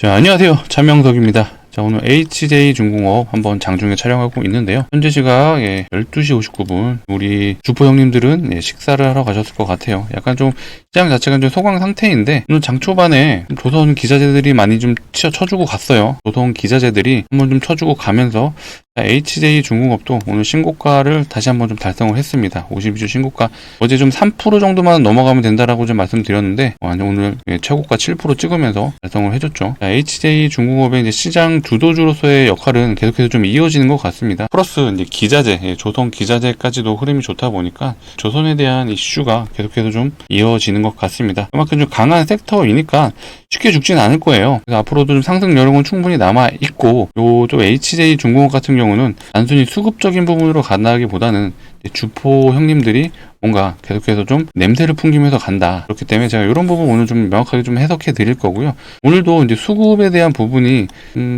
자, 안녕하세요. 차명석입니다. 자, 오늘 HJ중공업 한번 장중에 촬영하고 있는데요. 현재 시각 12시 59분. 우리 주포 형님들은 식사를 하러 가셨을 것 같아요. 약간 좀 시장 자체가 좀 소강 상태인데 오늘 장 초반에 조선 기자재들이 많이 좀 쳐주고 갔어요. 조선 기자재들이 한번 좀 쳐주고 가면서 HJ중공업도 오늘 신고가를 다시 한번 좀 달성을 했습니다. 52주 신고가. 어제 좀 3% 정도만 넘어가면 된다라고 좀 말씀드렸는데 오늘 최고가 7% 찍으면서 달성을 해줬죠. HJ중공업의 이제 시장 주도주로서의 역할은 계속해서 좀 이어지는 것 같습니다. 플러스 이제 기자재, 조선 기자재까지도 흐름이 좋다 보니까 조선에 대한 이슈가 계속해서 좀 이어지는 것 같습니다. 그만큼 좀 강한 섹터이니까 쉽게 죽지는 않을 거예요. 그래서 앞으로도 좀 상승 여력은 충분히 남아 있고, 요 또 HJ중공업 같은 경우는 단순히 수급적인 부분으로 간다기보다는 주포 형님들이 뭔가 계속해서 좀 냄새를 풍기면서 간다. 그렇기 때문에 제가 이런 부분 오늘 좀 명확하게 좀 해석해 드릴 거고요. 오늘도 이제 수급에 대한 부분이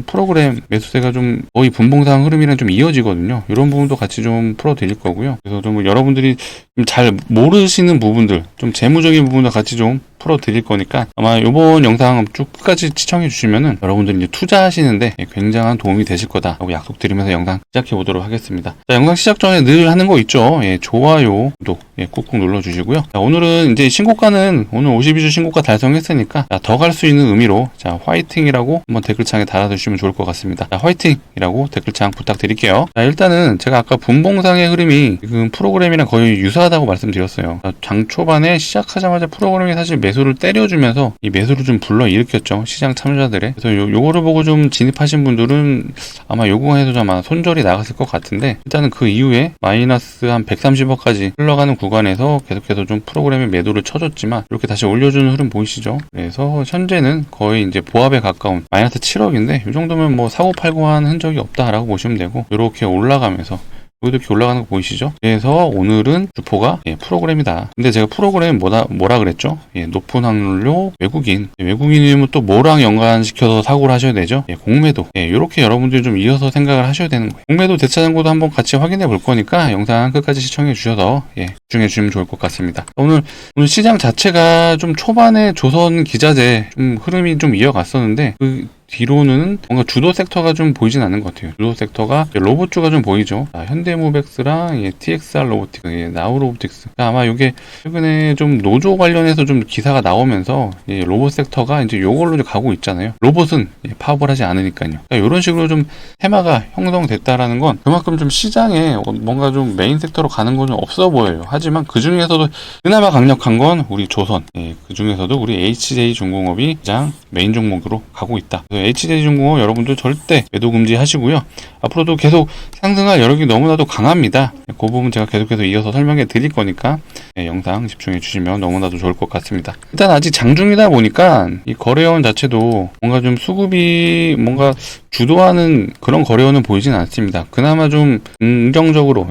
프로그램 매수세가 좀 거의 분봉상 흐름이랑 좀 이어지거든요. 이런 부분도 같이 좀 풀어 드릴 거고요. 그래서 좀 여러분들이 좀 잘 모르시는 부분들, 좀 재무적인 부분도 같이 좀 풀어 드릴 거니까 아마 이번 영상 쭉 끝까지 시청해 주시면은 여러분들이 이제 투자하시는데 굉장한 도움이 되실 거다라고 약속드리면서 영상 시작해 보도록 하겠습니다. 자, 영상 시작 전에 늘 하는 거 있죠. 좋아요, 구독 꾹꾹 눌러 주시고요. 자, 오늘은 이제 신고가는 오늘 52주 신고가 달성했으니까 더 갈 수 있는 의미로 자, 화이팅이라고 한번 댓글창에 달아주시면 좋을 것 같습니다. 자, 화이팅이라고 댓글창 부탁드릴게요. 자, 일단은 제가 아까 분봉상의 흐름이 지금 프로그램이랑 거의 유사하다고 말씀드렸어요. 자, 장 초반에 시작하자마자 프로그램이 사실 매수를 때려주면서 이 매수를 좀 불러일으켰죠. 시장 참여자들의. 그래서 요거를 보고 좀 진입하신 분들은 아마 요 구간에서 아마 손절이 나갔을 것 같은데, 일단은 그 이후에 마이너스 한 130억까지 흘러가는 구간에서 계속해서 좀 프로그램에 매도를 쳐줬지만 이렇게 다시 올려주는 흐름 보이시죠? 그래서 현재는 거의 이제 보합에 가까운 마이너스 7억인데 이 정도면 뭐 사고팔고 한 흔적이 없다라고 보시면 되고, 이렇게 올라가면서 여기도 이렇게 올라가는 거 보이시죠? 그래서 오늘은 주포가 프로그램이다. 근데 제가 프로그램 뭐라 그랬죠? 높은 확률로 외국인이면 또 뭐랑 연관시켜서 사고를 하셔야 되죠? 공매도. 이렇게 여러분들이 좀 이어서 생각을 하셔야 되는 거예요. 공매도 대차장고도 한번 같이 확인해 볼 거니까 영상 끝까지 시청해 주셔서 집중해 주시면 좋을 것 같습니다. 오늘 시장 자체가 좀 초반에 조선 기자재 좀 흐름이 좀 이어갔었는데 그 뒤로는 뭔가 주도 섹터가 좀 보이진 않는 것 같아요. 주도 섹터가 로봇주가 좀 보이죠. 현대모백스랑 TXR 로보틱스, 나우로보틱스. 아마 이게 최근에 좀 노조 관련해서 좀 기사가 나오면서 로봇 섹터가 이제 요걸로 이제 가고 있잖아요. 로봇은 파업을 하지 않으니까요. 이런 식으로 좀 테마가 형성됐다라는 건 그만큼 좀 시장에 뭔가 좀 메인 섹터로 가는 건 좀 없어 보여요. 하지만 그 중에서도 그나마 강력한 건 우리 조선. 그 중에서도 우리 HJ중공업이 가장 메인 종목으로 가고 있다. HJ중공업 여러분들 절대 매도 금지하시고요. 앞으로도 계속 상승할 여력이 너무나도 강합니다. 그 부분 제가 계속해서 이어서 설명해 드릴 거니까 영상 집중해 주시면 너무나도 좋을 것 같습니다. 일단 아직 장중이다 보니까 이 거래원 자체도 뭔가 좀 수급이 뭔가 주도하는 그런 거래원은 보이진 않습니다. 그나마 좀 긍정적으로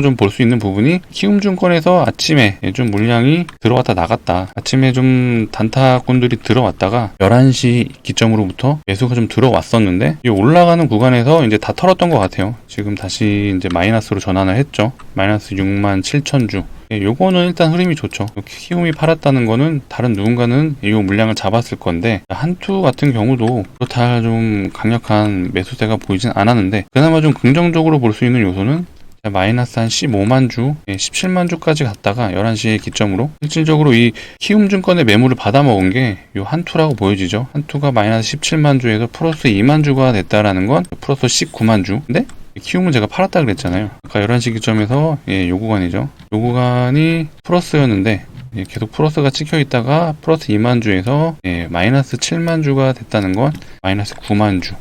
좀 볼 수 있는 부분이 키움증권에서 아침에 좀 물량이 들어왔다 나갔다. 아침에 좀 단타권들이 들어왔다가 11시 기점으로부터 매수가 좀 들어왔었는데 이 올라가는 구간에서 이제 다 털었던 것 같아요. 지금 다시 이제 마이너스로 전환을 했죠. 마이너스 67,000주. 요거는 일단 흐름이 좋죠. 키움이 팔았다는 거는 다른 누군가는 이 물량을 잡았을 건데, 한투 같은 경우도 그렇다 좀 강력한 매수세가 보이진 않았는데, 그나마 좀 긍정적으로 볼 수 있는 요소는 마이너스 한 15만 주, 17만 주까지 갔다가 11시에 기점으로 실질적으로 이 키움증권의 매물을 받아먹은 게 요 한투라고 보여지죠. 한투가 마이너스 17만 주에서 플러스 2만 주가 됐다라는 건 플러스 19만 주. 근데 키움은 제가 팔았다 그랬잖아요. 아까 11시 기점에서 요 구간이죠. 요 구간이 플러스였는데 계속 플러스가 찍혀 있다가 플러스 2만 주에서 마이너스 7만 주가 됐다는 건 마이너스 9만 주.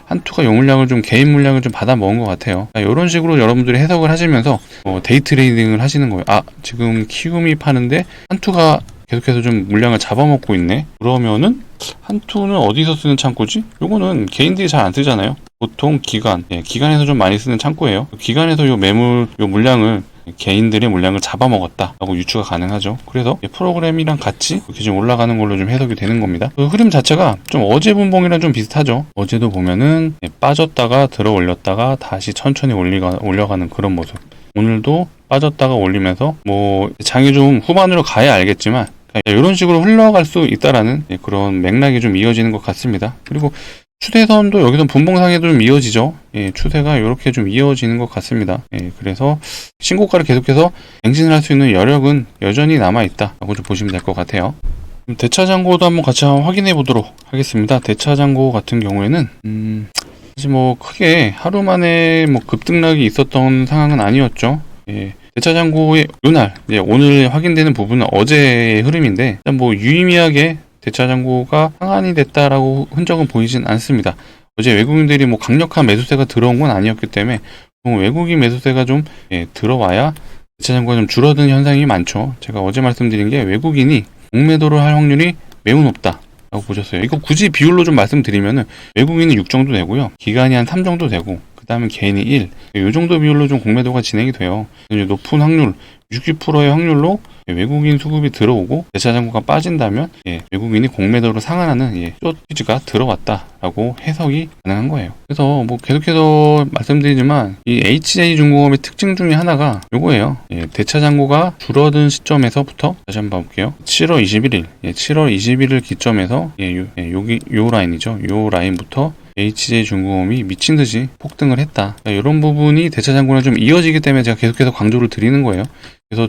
한투가 요 물량을 좀 개인 물량을 좀 받아 먹은 것 같아요. 이런 식으로 여러분들이 해석을 하시면서 데이 트레이딩을 하시는 거예요. 지금 키움이 파는데 한투가 계속해서 좀 물량을 잡아먹고 있네. 그러면은 한투는 어디서 쓰는 창고지? 요거는 개인들이 잘 안 쓰잖아요. 보통 기관에서 좀 많이 쓰는 창고예요. 기관에서 요 물량을 개인들의 물량을 잡아먹었다라고 유추가 가능하죠. 그래서 프로그램이랑 같이 이렇게 좀 올라가는 걸로 좀 해석이 되는 겁니다. 그 흐름 자체가 좀 어제 분봉이랑 좀 비슷하죠. 어제도 보면은 빠졌다가 들어 올렸다가 다시 천천히 올려가는 그런 모습. 오늘도 빠졌다가 올리면서 장이 좀 후반으로 가야 알겠지만 이런 식으로 흘러갈 수 있다라는 그런 맥락이 좀 이어지는 것 같습니다. 그리고 추세선도 여기서 분봉상에도 좀 이어지죠. 추세가 이렇게 좀 이어지는 것 같습니다. 그래서 신고가를 계속해서 갱신을 할 수 있는 여력은 여전히 남아있다라고 좀 보시면 될 것 같아요. 대차장고도 한번 같이 확인해 보도록 하겠습니다. 대차장고 같은 경우에는 사실 뭐 크게 하루 만에 뭐 급등락이 있었던 상황은 아니었죠. 대차장고의 요날, 오늘 확인되는 부분은 어제의 흐름인데, 일단 뭐 유의미하게 대차장고가 상한이 됐다라고 흔적은 보이진 않습니다. 어제 외국인들이 뭐 강력한 매수세가 들어온 건 아니었기 때문에 외국인 매수세가 좀 들어와야 대차장고가 좀 줄어드는 현상이 많죠. 제가 어제 말씀드린 게 외국인이 공매도를 할 확률이 매우 높다 라고 보셨어요. 이거 굳이 비율로 좀 말씀드리면은 외국인은 6 정도 되고요, 기간이 한 3 정도 되고, 그 다음에 개인이 1, 이 정도 비율로 좀 공매도가 진행이 돼요. 높은 확률, 60%의 확률로 외국인 수급이 들어오고 대차장고가 빠진다면 외국인이 공매도로 상환하는 쇼티지가 들어왔다라고 해석이 가능한 거예요. 그래서 뭐 계속해서 말씀드리지만 이 HJ중공업의 특징 중에 하나가 요거예요. 대차장고가 줄어든 시점에서부터 다시 한번 봐볼게요. 7월 21일, 7월 21일 기점에서 여기 요 라인이죠. 요 라인부터 HJ중공업이 미친듯이 폭등을 했다. 이런 부분이 대차장고랑 좀 이어지기 때문에 제가 계속해서 강조를 드리는 거예요. 그래서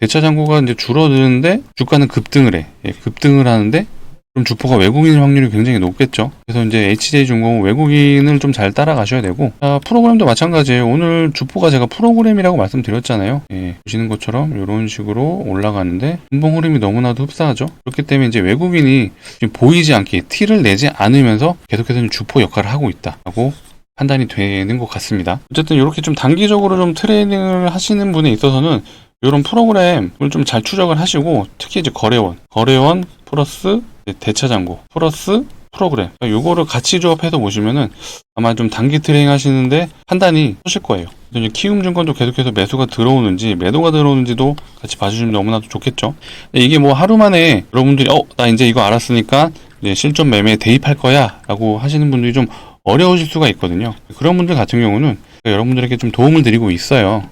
대차장고가 이제 줄어드는데 주가는 급등을 해. 급등을 하는데 그럼 주포가 외국인일 확률이 굉장히 높겠죠. 그래서 이제 HJ중공업 외국인을 좀 잘 따라가셔야 되고, 프로그램도 마찬가지예요. 오늘 주포가 제가 프로그램이라고 말씀드렸잖아요. 보시는 것처럼 이런 식으로 올라가는데 분봉 흐름이 너무나도 흡사하죠. 그렇기 때문에 이제 외국인이 보이지 않게 티를 내지 않으면서 계속해서 주포 역할을 하고 있다라고 판단이 되는 것 같습니다. 어쨌든 이렇게 좀 단기적으로 좀 트레이딩을 하시는 분에 있어서는 이런 프로그램을 좀 잘 추적을 하시고, 특히 이제 거래원 플러스 대차장고 플러스 프로그램, 요거를 같이 조합해서 보시면은 아마 좀 단기 트레이딩 하시는데 판단이 서실 거예요. 이제 키움증권도 계속해서 매수가 들어오는지 매도가 들어오는지도 같이 봐주시면 너무나도 좋겠죠. 이게 뭐 하루 만에 여러분들이 나 이제 이거 알았으니까 이제 실전 매매에 대입할 거야 라고 하시는 분들이 좀 어려우실 수가 있거든요. 그런 분들 같은 경우는 여러분들에게 좀 도움을 드리고 있어요.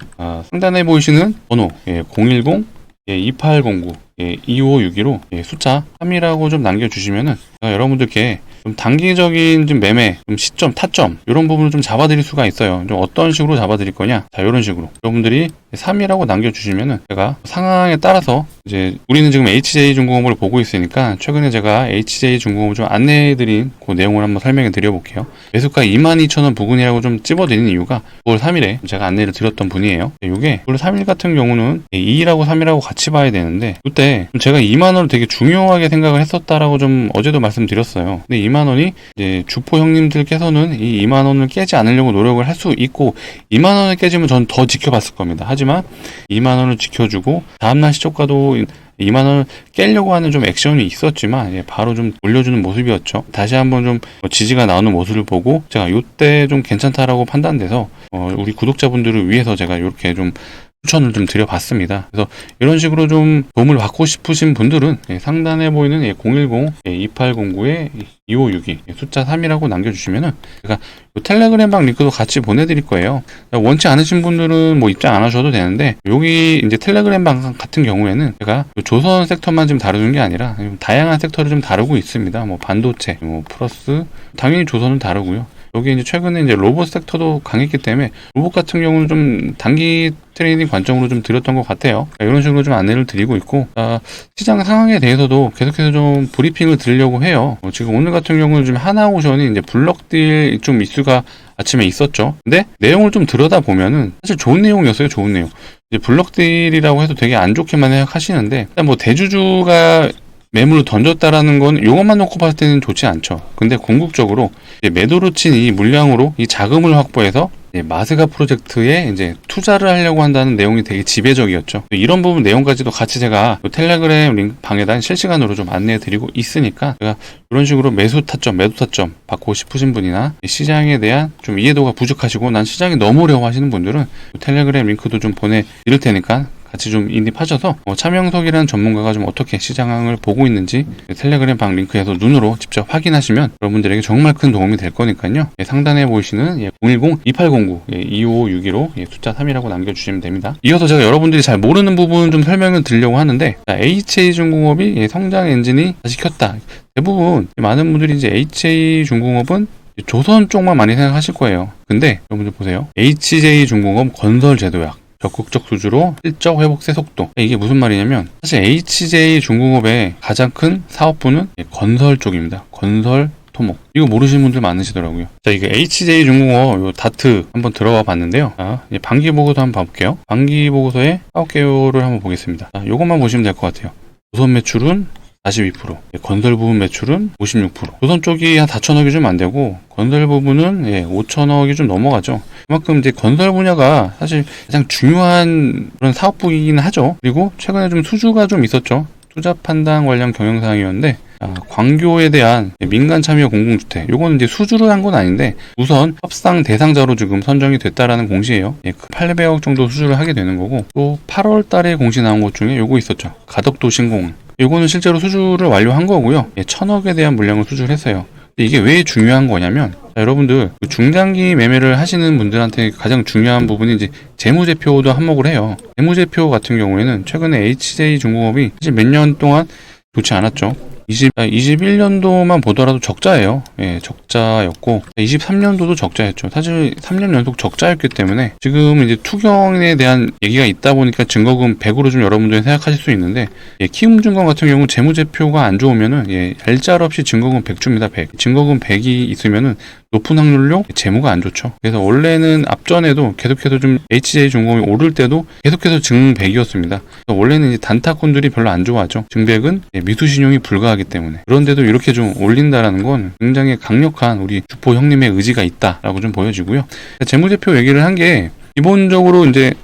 상단에 보이시는 번호 010-2809 2562로 숫자 3이라고 좀 남겨주시면은 여러분들께 좀 단기적인 좀 매매, 좀 시점, 타점 이런 부분을 좀 잡아드릴 수가 있어요. 좀 어떤 식으로 잡아드릴 거냐? 자, 이런 식으로 여러분들이 3이라고 남겨주시면은 제가 상황에 따라서 이제 우리는 지금 HJ중공업을 보고 있으니까 최근에 제가 HJ중공업을 좀 안내해드린 그 내용을 한번 설명해 드려볼게요. 매수가 22,000원 부근이라고 좀 찝어드리는 이유가 9월 3일에 제가 안내를 드렸던 분이에요. 이게 9월 3일 같은 경우는 2라고 3이라고 같이 봐야 되는데, 그때 제가 2만원을 되게 중요하게 생각을 했었다라고 좀 어제도 말씀드렸어요. 근데 2만원이 이제 주포 형님들께서는 이 2만원을 깨지 않으려고 노력을 할 수 있고, 2만원을 깨지면 전 더 지켜봤을 겁니다. 하지만 2만원을 지켜주고 다음날 시초가도 2만원을 깨려고 하는 좀 액션이 있었지만 바로 좀 올려주는 모습이었죠. 다시 한번 좀 지지가 나오는 모습을 보고 제가 이때 좀 괜찮다라고 판단돼서 우리 구독자분들을 위해서 제가 이렇게 좀 추천을 좀 드려봤습니다. 그래서 이런 식으로 좀 도움을 받고 싶으신 분들은 상단에 보이는 010-2809-2562 숫자 3이라고 남겨주시면은 제가 텔레그램방 링크도 같이 보내드릴 거예요. 원치 않으신 분들은 뭐 입장 안 하셔도 되는데, 여기 이제 텔레그램방 같은 경우에는 제가 조선 섹터만 좀 다루는 게 아니라 다양한 섹터를 좀 다루고 있습니다. 뭐 반도체, 뭐 플러스 당연히 조선은 다루고요. 여기 이제 최근에 이제 로봇 섹터도 강했기 때문에 로봇 같은 경우는 좀 단기 트레이딩 관점으로 좀 드렸던 것 같아요. 이런 식으로 좀 안내를 드리고 있고, 시장 상황에 대해서도 계속해서 좀 브리핑을 드리려고 해요. 지금 오늘 같은 경우는 좀 하나오션이 이제 블럭딜 좀 이슈가 아침에 있었죠. 근데 내용을 좀 들여다 보면은 사실 좋은 내용이었어요. 좋은 내용. 이제 블럭딜이라고 해도 되게 안 좋게만 생각하시는데, 일단 뭐 대주주가 매물을 던졌다라는 건 이것만 놓고 봤을 때는 좋지 않죠. 근데 궁극적으로 매도로 친 이 물량으로 이 자금을 확보해서 마스가 프로젝트에 이제 투자를 하려고 한다는 내용이 되게 지배적이었죠. 이런 부분 내용까지도 같이 제가 텔레그램 링크 방에다 실시간으로 좀 안내해 드리고 있으니까, 제가 이런 식으로 매수 타점, 매도 타점 받고 싶으신 분이나 시장에 대한 좀 이해도가 부족하시고 난 시장이 너무 어려워 하시는 분들은 텔레그램 링크도 좀 보내 드릴 테니까 같이 좀 인입하셔서 차명석이라는 전문가가 좀 어떻게 시장을 보고 있는지 텔레그램 방 링크에서 눈으로 직접 확인하시면 여러분들에게 정말 큰 도움이 될 거니까요. 상단에 보이시는 010-2809-2561로 숫자 3이라고 남겨주시면 됩니다. 이어서 제가 여러분들이 잘 모르는 부분 좀 설명을 드리려고 하는데, HA중공업이 성장 엔진이 다시 켰다. 대부분 많은 분들이 이제 HA중공업은 조선 쪽만 많이 생각하실 거예요. 근데 여러분들 보세요. HJ중공업 건설제도약 적극적 수주로 실적 회복세 속도. 이게 무슨 말이냐면 사실 HJ중공업의 가장 큰 사업부는 건설 쪽입니다. 건설 토목. 이거 모르시는 분들 많으시더라고요. 자, 이거 HJ중공업 요 다트 한번 들어와 봤는데요. 자, 이제 반기 보고서 한번 봐볼게요. 반기 보고서의 사업 개요를 한번 보겠습니다. 자, 요것만 보시면 될 것 같아요. 조선 매출은 42%, 건설 부분 매출은 56%. 조선 쪽이 한 4천억이 좀 안 되고 건설 부분은 5천억이 좀 넘어가죠. 그만큼 이제 건설 분야가 사실 가장 중요한 그런 사업부이긴 하죠. 그리고 최근에 좀 수주가 좀 있었죠. 투자 판단 관련 경영사항이었는데, 광교에 대한 민간 참여 공공주택, 요거는 이제 수주를 한 건 아닌데 우선 협상 대상자로 지금 선정이 됐다라는 공시예요. 800억 정도 수주를 하게 되는 거고, 또 8월 달에 공시 나온 것 중에 요거 있었죠. 가덕도 신공. 요거는 실제로 수주를 완료한 거고요. 1,000억에 대한 물량을 수주를 했어요. 이게 왜 중요한 거냐면, 여러분들 중장기 매매를 하시는 분들한테 가장 중요한 부분이 이제 재무제표도 한몫을 해요. 재무제표 같은 경우에는 최근에 HJ중공업이 사실 몇 년 동안 좋지 않았죠. 21년도만 보더라도 적자예요. 적자였고 23년도도 적자였죠. 사실 3년 연속 적자였기 때문에 지금 이제 투경에 대한 얘기가 있다 보니까 증거금 100으로 좀 여러분들이 생각하실 수 있는데, 키움증권 같은 경우 재무제표가 안 좋으면은 얄짤 없이 증거금 100 줍니다. 100. 증거금 100이 있으면은 높은 확률로 재무가 안 좋죠. 그래서 원래는 앞전에도 계속해서 좀 HJ중공업이 오를 때도 계속해서 증100이었습니다. 원래는 이제 단타꾼들이 별로 안 좋아하죠. 증100은 미수신용이 불가하기 때문에. 그런데도 이렇게 좀 올린다라는 건 굉장히 강력한 우리 주포 형님의 의지가 있다라고 좀 보여지고요. 재무제표 얘기를 한 게 기본적으로 이제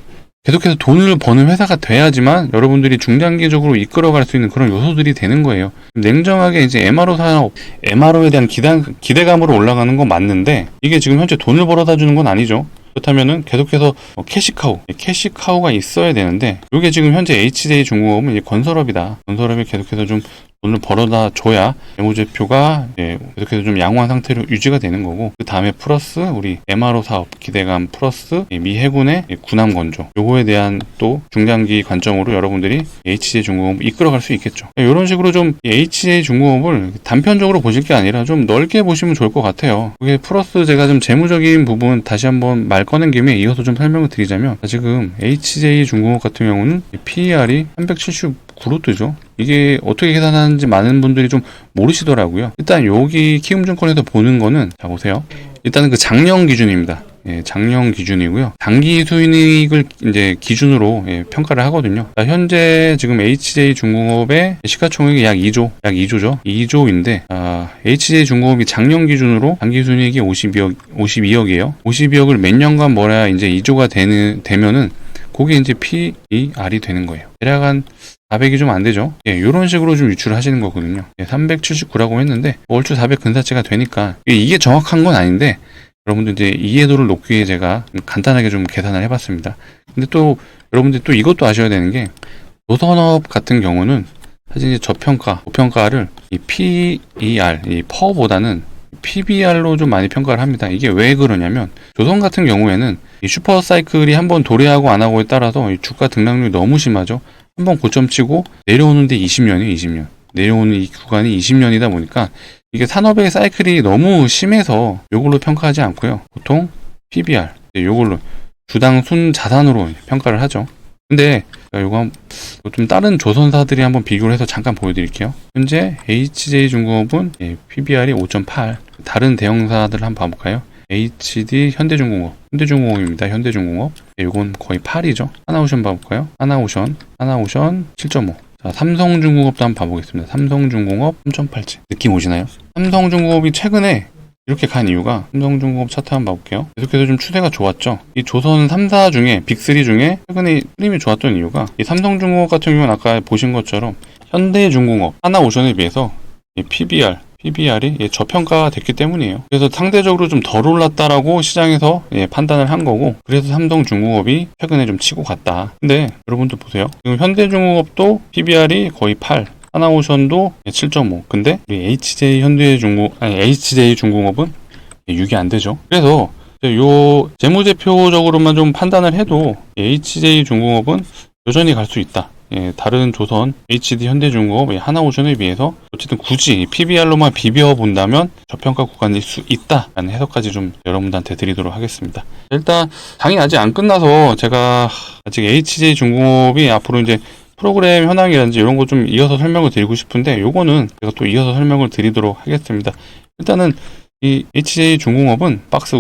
계속해서 돈을 버는 회사가 돼야지만 여러분들이 중장기적으로 이끌어갈 수 있는 그런 요소들이 되는 거예요. 냉정하게 이제 MRO 산업, MRO에 대한 기대감으로 올라가는 건 맞는데, 이게 지금 현재 돈을 벌어다 주는 건 아니죠. 그렇다면은 계속해서 캐시카우가 있어야 되는데, 이게 지금 현재 HJ중공업은 건설업이다. 건설업이 계속해서 좀 돈을 벌어다 줘야 재무제표가 계속해서 좀 양호한 상태로 유지가 되는 거고, 그 다음에 플러스 우리 MRO 사업 기대감 플러스 미 해군의 군함 건조, 요거에 대한 또 중장기 관점으로 여러분들이 HJ중공업을 이끌어갈 수 있겠죠. 이런 식으로 좀 HJ중공업을 단편적으로 보실 게 아니라 좀 넓게 보시면 좋을 것 같아요. 그게 플러스 제가 좀 재무적인 부분 다시 한번 말 꺼낸 김에 이어서 좀 설명을 드리자면, 지금 HJ중공업 같은 경우는 PER이 379로 뜨죠. 이게 어떻게 계산하는지 많은 분들이 좀 모르시더라고요. 일단 여기 키움증권에서 보는 거는, 자 보세요. 일단은 그 작년 기준입니다. 작년 기준이고요. 단기 수익을 이제 기준으로 평가를 하거든요. 현재 지금 HJ중공업의 시가총액이 약 2조죠. 2조인데, HJ중공업이 작년 기준으로 단기 수익이 52억이에요. 52억을 몇 년간 벌어야 이제 2조가 되면은 그게 이제 PER이 되는 거예요. 대략 한 400이 좀 안 되죠. 이런 식으로 좀 유출을 하시는 거거든요. 379라고 했는데 얼추 400 근사치가 되니까 이게 정확한 건 아닌데, 여러분들 이제 이해도를 높기 위해 제가 간단하게 좀 계산을 해봤습니다. 근데 또 여러분들 또 이것도 아셔야 되는 게, 조선업 같은 경우는 사실 이제 고평가를 이 PER, 이 퍼보다는 PBR로 좀 많이 평가를 합니다. 이게 왜 그러냐면, 조선 같은 경우에는 이 슈퍼사이클이 한번 도래하고 안 하고에 따라서 이 주가 등락률이 너무 심하죠. 한번 고점 치고 내려오는데 20년이에요. 20년. 내려오는 이 구간이 20년이다 보니까 이게 산업의 사이클이 너무 심해서 요걸로 평가하지 않고요. 보통 PBR, 요걸로 주당 순자산으로 평가를 하죠. 근데 요거 좀 다른 조선사들이 한번 비교를 해서 잠깐 보여드릴게요. 현재 HJ중공업은 PBR이 5.8. 다른 대형사들 한번 봐볼까요? HD 현대중공업입니다. 현대중공업. 요건 거의 8이죠. 하나오션 봐볼까요? 하나오션 7.5. 자, 삼성중공업도 한번 봐보겠습니다. 삼성중공업 3.87. 느낌 오시나요? 삼성중공업이 최근에 이렇게 간 이유가, 삼성중공업 차트 한번 봐볼게요. 계속해서 좀 추세가 좋았죠. 이 조선 3사 중에, 빅3 중에 최근에 흐름이 좋았던 이유가, 이 삼성중공업 같은 경우는 아까 보신 것처럼 현대중공업, 하나오션에 비해서 이 PBR PBR이 저평가가 됐기 때문이에요. 그래서 상대적으로 좀 덜 올랐다라고 시장에서 판단을 한 거고, 그래서 삼성중공업이 최근에 좀 치고 갔다. 근데 여러분들 보세요. 지금 현대중공업도 PBR이 거의 8, 하나오션도 7.5. 근데 우리 HJ중공업은 6이 안 되죠. 그래서 요 재무제표적으로만 좀 판단을 해도 HJ중공업은 여전히 갈 수 있다. 다른 조선, HD 현대중공업, 하나오션에 비해서 어쨌든 굳이 PBR로만 비벼본다면 저평가 구간일 수 있다라는 해석까지 좀 여러분들한테 드리도록 하겠습니다. 일단 장이 아직 안 끝나서 제가 아직 HJ중공업이 앞으로 이제 프로그램 현황이라든지 이런 거 좀 이어서 설명을 드리고 싶은데, 요거는 제가 또 이어서 설명을 드리도록 하겠습니다. 일단은 이 HJ중공업은 박스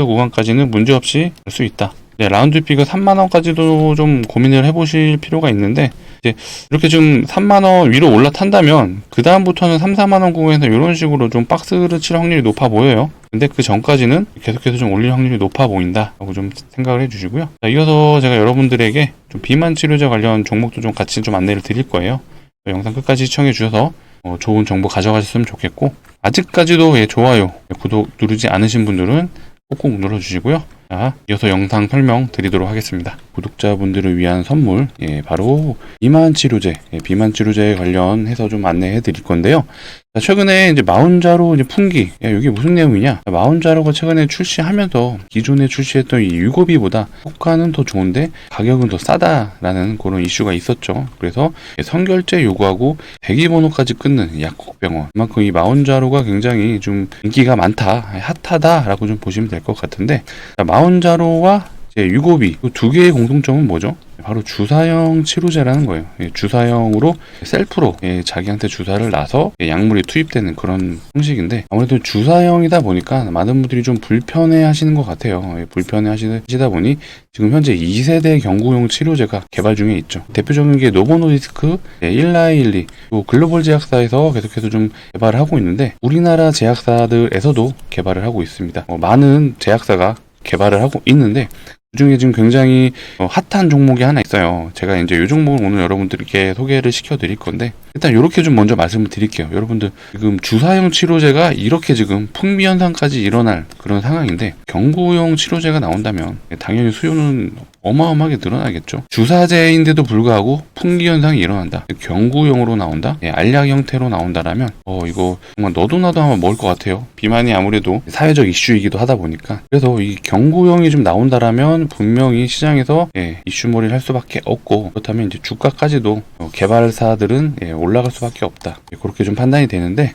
구간까지는 문제없이 갈 수 있다. 라운드 피가 3만원까지도 좀 고민을 해보실 필요가 있는데, 이제 이렇게 좀 3만원 위로 올라탄다면 그 다음부터는 3, 4만원 구간에서 이런 식으로 좀 박스를 칠 확률이 높아 보여요. 근데 그 전까지는 계속해서 좀 올릴 확률이 높아 보인다 라고 좀 생각을 해주시고요. 자, 이어서 제가 여러분들에게 좀 비만 치료제 관련 종목도 좀 같이 좀 안내를 드릴 거예요. 영상 끝까지 시청해 주셔서 좋은 정보 가져가셨으면 좋겠고, 아직까지도 좋아요, 구독 누르지 않으신 분들은 꼭꼭 눌러주시고요. 자, 이어서 영상 설명 드리도록 하겠습니다. 구독자분들을 위한 선물, 바로 비만 치료제, 비만 치료제 관련해서 좀 안내해 드릴 건데요. 자, 최근에 이제 마운자로 이제 풍기, 이게 무슨 내용이냐? 마운자로가 최근에 출시하면서 기존에 출시했던 이 유고비보다 효과는 더 좋은데 가격은 더 싸다라는 그런 이슈가 있었죠. 그래서 선결제 요구하고 대기번호까지 끊는 약국병원, 그만큼 이 마운자로가 굉장히 좀 인기가 많다, 핫하다라고 좀 보시면 될 것 같은데, 자, 마운자로와 유고비 두 개의 공통점은 뭐죠? 바로 주사형 치료제라는 거예요. 주사형으로 셀프로 자기한테 주사를 놔서 약물이 투입되는 그런 형식인데, 아무래도 주사형이다 보니까 많은 분들이 좀 불편해 하시는 것 같아요. 불편해 하시다 보니 지금 현재 2세대 경구용 치료제가 개발 중에 있죠. 대표적인 게 노보노디스크 1212, 글로벌 제약사에서 계속해서 좀 개발을 하고 있는데, 우리나라 제약사들에서도 개발을 하고 있습니다. 많은 제약사가 개발을 하고 있는데, 그중에 지금 굉장히 핫한 종목이 하나 있어요. 제가 이제 이 종목을 오늘 여러분들께 소개를 시켜드릴 건데, 일단 이렇게 좀 먼저 말씀을 드릴게요. 여러분들 지금 주사형 치료제가 이렇게 지금 풍미 현상까지 일어날 그런 상황인데, 경구용 치료제가 나온다면 당연히 수요는 어마어마하게 늘어나겠죠. 주사제인데도 불구하고 풍기 현상이 일어난다, 경구용으로 나온다, 알약 형태로 나온다라면 이거 정말 너도 나도 한번 먹을 것 같아요. 비만이 아무래도 사회적 이슈이기도 하다 보니까. 그래서 이 경구용이 좀 나온다라면 분명히 시장에서 이슈몰이를 할 수밖에 없고, 그렇다면 이제 주가까지도 개발사들은 올라갈 수밖에 없다, 그렇게 좀 판단이 되는데,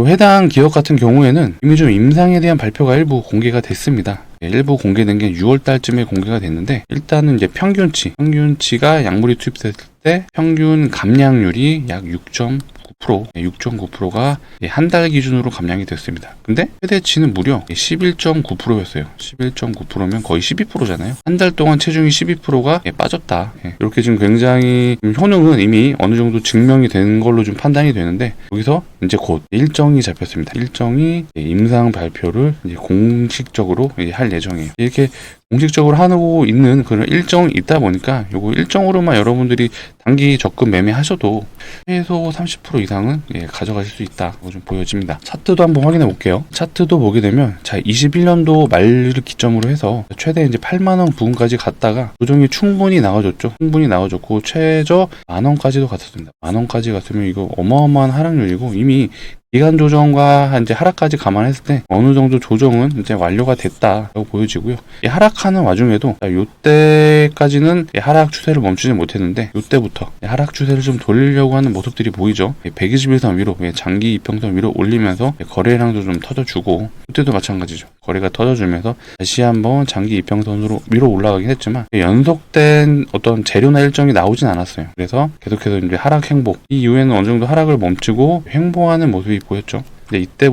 해당 기업 같은 경우에는 이미 좀 임상에 대한 발표가 일부 공개가 됐습니다. 일부 공개된 게 6월달쯤에 공개가 됐는데, 일단은 이제 평균치가 약물이 투입됐을 때 평균 감량률이 약 6.9%가 한 달 기준으로 감량이 됐습니다. 근데 최대치는 무려 11.9%였어요. 11.9%면 거의 12%잖아요. 한 달 동안 체중이 12%가 빠졌다. 이렇게 지금 굉장히 효능은 이미 어느 정도 증명이 된 걸로 좀 판단이 되는데, 여기서 이제 곧 일정이 잡혔습니다. 일정이 임상 발표를 이제 공식적으로 할 예정이에요. 이렇게 공식적으로 하고 있는 그런 일정이 있다 보니까 요거 일정으로만 여러분들이 단기 적금 매매하셔도 최소 30% 이상은 가져가실 수 있다고 좀 보여집니다. 차트도 한번 확인해 볼게요. 차트도 보게 되면, 자, 21년도 말을 기점으로 해서 최대 이제 8만원 부근까지 갔다가 조정이 충분히 나와줬죠. 충분히 나와줬고 최저 만원까지도 갔었습니다. 만원까지 갔으면 이거 어마어마한 하락률이고, 이미 기간 조정과 이제 하락까지 감안했을 때 어느 정도 조정은 이제 완료가 됐다라고 보여지고요. 이 하락하는 와중에도 이때까지는 하락 추세를 멈추지 못했는데, 이때부터 하락 추세를 좀 돌리려고 하는 모습들이 보이죠. 121선 위로, 장기 이평선 위로 올리면서 거래량도 좀 터져주고, 이때도 마찬가지죠. 거래가 터져주면서 다시 한번 장기 이평선으로 위로 올라가긴 했지만 연속된 어떤 재료나 일정이 나오진 않았어요. 그래서 계속해서 이제 하락 행보, 이 이후에는 어느 정도 하락을 멈추고 횡보하는 모습이 보였죠. 근데 이때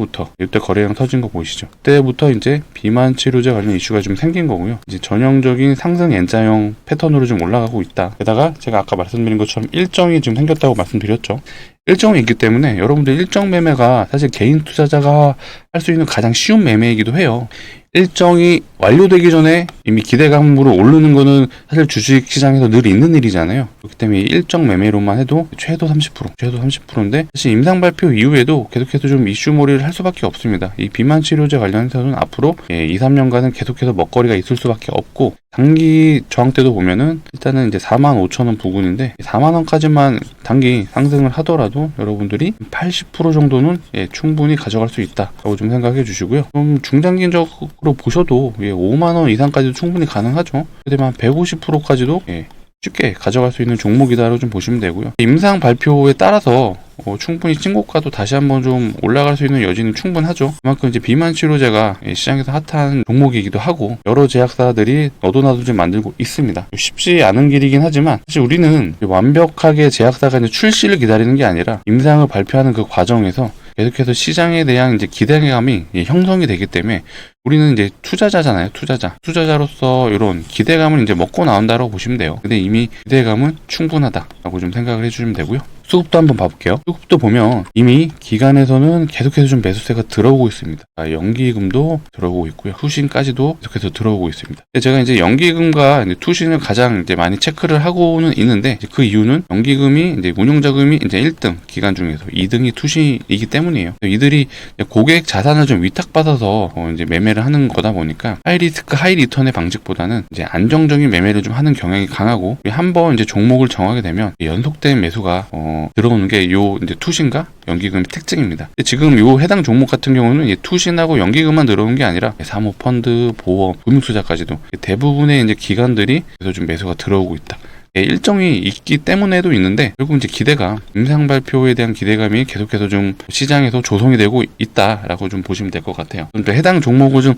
거래량 터진 거 보이시죠? 이때부터 이제 비만 치료제 관련 이슈가 좀 생긴 거고요. 이제 전형적인 상승 N자형 패턴으로 좀 올라가고 있다. 게다가 제가 아까 말씀드린 것처럼 일정이 지금 생겼다고 말씀드렸죠. 일정이 있기 때문에 여러분들 일정 매매가 사실 개인 투자자가 할 수 있는 가장 쉬운 매매이기도 해요. 일정이 완료되기 전에 이미 기대감으로 오르는 거는 사실 주식시장에서 늘 있는 일이잖아요. 그렇기 때문에 일정 매매로만 해도 최소 30%인데 사실 임상 발표 이후에도 계속해서 좀 이슈몰이를 할 수밖에 없습니다. 이 비만 치료제 관련해서는 앞으로 2, 3년간은 계속해서 먹거리가 있을 수밖에 없고, 단기 저항 때도 보면은 일단은 이제 45,000원 부근인데 4만원까지만 단기 상승을 하더라도 여러분들이 80% 정도는 충분히 가져갈 수 있다라고 좀 생각해 주시고요. 좀 중장기적으로 보셔도 5만원 이상까지도 충분히 가능하죠. 그다음에 150%까지도 쉽게 가져갈 수 있는 종목이다로 좀 보시면 되고요. 임상 발표에 따라서 충분히 신고가도 다시 한번 좀 올라갈 수 있는 여지는 충분하죠. 그만큼 이제 비만 치료제가 시장에서 핫한 종목이기도 하고, 여러 제약사들이 너도나도 좀 만들고 있습니다. 쉽지 않은 길이긴 하지만 사실 우리는 완벽하게 제약사가 이제 출시를 기다리는 게 아니라 임상을 발표하는 그 과정에서 계속해서 시장에 대한 이제 기대감이 형성이 되기 때문에 우리는 이제 투자자잖아요. 투자자로서 이런 기대감을 이제 먹고 나온다고 보시면 돼요. 근데 이미 기대감은 충분하다라고 좀 생각을 해주시면 되고요. 수급도 한번 봐볼게요. 수급도 보면 이미 기관에서는 계속해서 좀 매수세가 들어오고 있습니다. 연기금도 들어오고 있고요. 투신까지도 계속해서 들어오고 있습니다. 제가 이제 연기금과 이제 투신을 가장 이제 많이 체크를 하고는 있는데, 그 이유는 연기금이 이제 운용자금이 이제 1등 기관 중에서 2등이 투신이기 때문이에요. 이들이 고객 자산을 좀 위탁받아서 이제 매매를 하는 거다 보니까 하이리스크 하이리턴의 방식보다는 이제 안정적인 매매를 좀 하는 경향이 강하고, 한번 이제 종목을 정하게 되면 연속된 매수가 들어오는 게 요 이제 투신과 연기금의 특징입니다. 지금 요 해당 종목 같은 경우는 투신하고 연기금만 들어오는 게 아니라 사모펀드, 보험, 금융투자까지도 대부분의 이제 기관들이 그래서 좀 매수가 들어오고 있다. 일정이 있기 때문에도 있는데, 결국 이제 기대감, 임상 발표에 대한 기대감이 계속해서 좀 시장에서 조성이 되고 있다라고 좀 보시면 될 것 같아요. 좀 해당 종목을 좀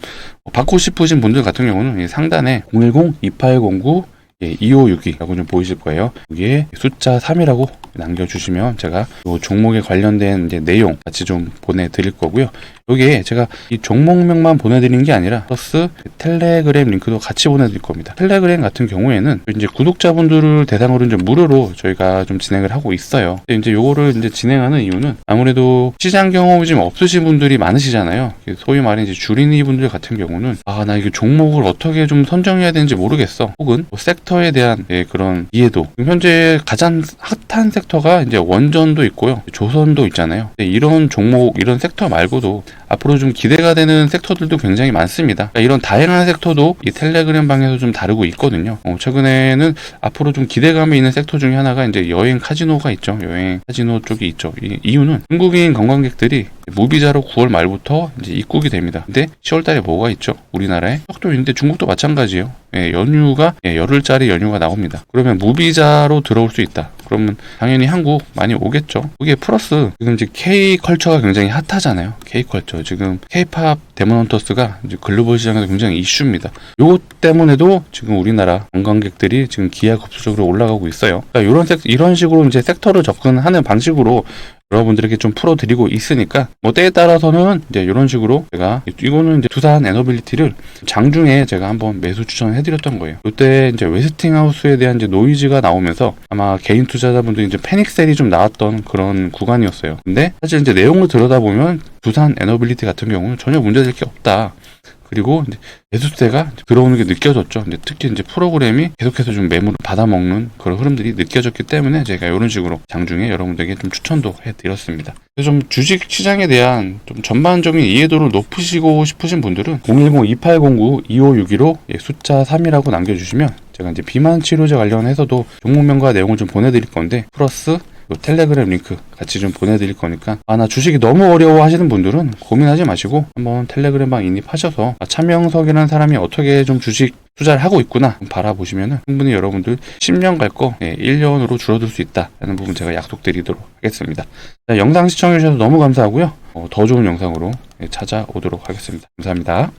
받고 싶으신 분들 같은 경우는 상단에 010-2809-2562라고 좀 보이실 거예요. 여기에 숫자 3이라고 남겨주시면 제가 이 종목에 관련된 이제 내용 같이 좀 보내드릴 거고요. 여기에 제가 이 종목명만 보내드리는 게 아니라 플러스 텔레그램 링크도 같이 보내드릴 겁니다. 텔레그램 같은 경우에는 이제 구독자분들을 대상으로 이제 무료로 저희가 좀 진행을 하고 있어요. 이제 요거를 이제 진행하는 이유는 아무래도 시장 경험이 좀 없으신 분들이 많으시잖아요. 소위 말해 이제 주린이 분들 같은 경우는 나 이거 종목을 어떻게 좀 선정해야 되는지 모르겠어. 혹은 섹터에 대한 그런 이해도, 현재 가장 핫한 섹터가 이제 원전도 있고요, 조선도 있잖아요. 이런 종목, 이런 섹터 말고도 앞으로 좀 기대가 되는 섹터들도 굉장히 많습니다. 이런 다양한 섹터도 이 텔레그램 방에서 좀 다루고 있거든요. 최근에는 앞으로 좀 기대감이 있는 섹터 중에 하나가 이제 여행 카지노가 있죠. 여행 카지노 쪽이 있죠. 이유는 한국인 관광객들이 무비자로 9월 말부터 이제 입국이 됩니다. 근데 10월 달에 뭐가 있죠? 우리나라에 석도 있는데 중국도 마찬가지예요. 연휴가 열흘짜리 연휴가 나옵니다. 그러면 무비자로 들어올 수 있다. 그러면 당연히 한국 많이 오겠죠. 그게 플러스 지금 이제 K컬처가 굉장히 핫하잖아요. K컬처. 지금 K-팝 데몬헌터스가 이제 글로벌 시장에서 굉장히 이슈입니다. 요것 때문에도 지금 우리나라 관광객들이 지금 기하급수적으로 올라가고 있어요. 그러니까 이런 식으로 이제 섹터를 접근하는 방식으로 여러분들에게 좀 풀어드리고 있으니까 때에 따라서는 이제 이런 식으로 제가 이거는 이제 두산 에너빌리티를 장중에 제가 한번 매수 추천해드렸던 거예요. 이때 이제 웨스팅하우스에 대한 이제 노이즈가 나오면서 아마 개인 투자자분들이 이제 패닉셀이 좀 나왔던 그런 구간이었어요. 근데 사실 이제 내용을 들여다보면 두산 에너빌리티 같은 경우는 전혀 문제될 게 없다. 그리고 이제 매수세가 들어오는 게 느껴졌죠. 이제 특히 이제 프로그램이 계속해서 좀 매물을 받아먹는 그런 흐름들이 느껴졌기 때문에 제가 이런 식으로 장중에 여러분들에게 좀 추천도 해드렸습니다. 그래서 좀 주식 시장에 대한 좀 전반적인 이해도를 높이시고 싶으신 분들은 010-2809-2562로 숫자 3이라고 남겨주시면 제가 이제 비만 치료제 관련해서도 종목명과 내용을 좀 보내드릴 건데, 플러스 텔레그램 링크 같이 좀 보내드릴 거니까 나 주식이 너무 어려워 하시는 분들은 고민하지 마시고 한번 텔레그램방 인입하셔서 차명석이라는 사람이 어떻게 좀 주식 투자를 하고 있구나 바라보시면 충분히 여러분들 10년 갈 거 1년으로 줄어들 수 있다는 부분 제가 약속드리도록 하겠습니다. 영상 시청해주셔서 너무 감사하고요. 더 좋은 영상으로 찾아오도록 하겠습니다. 감사합니다.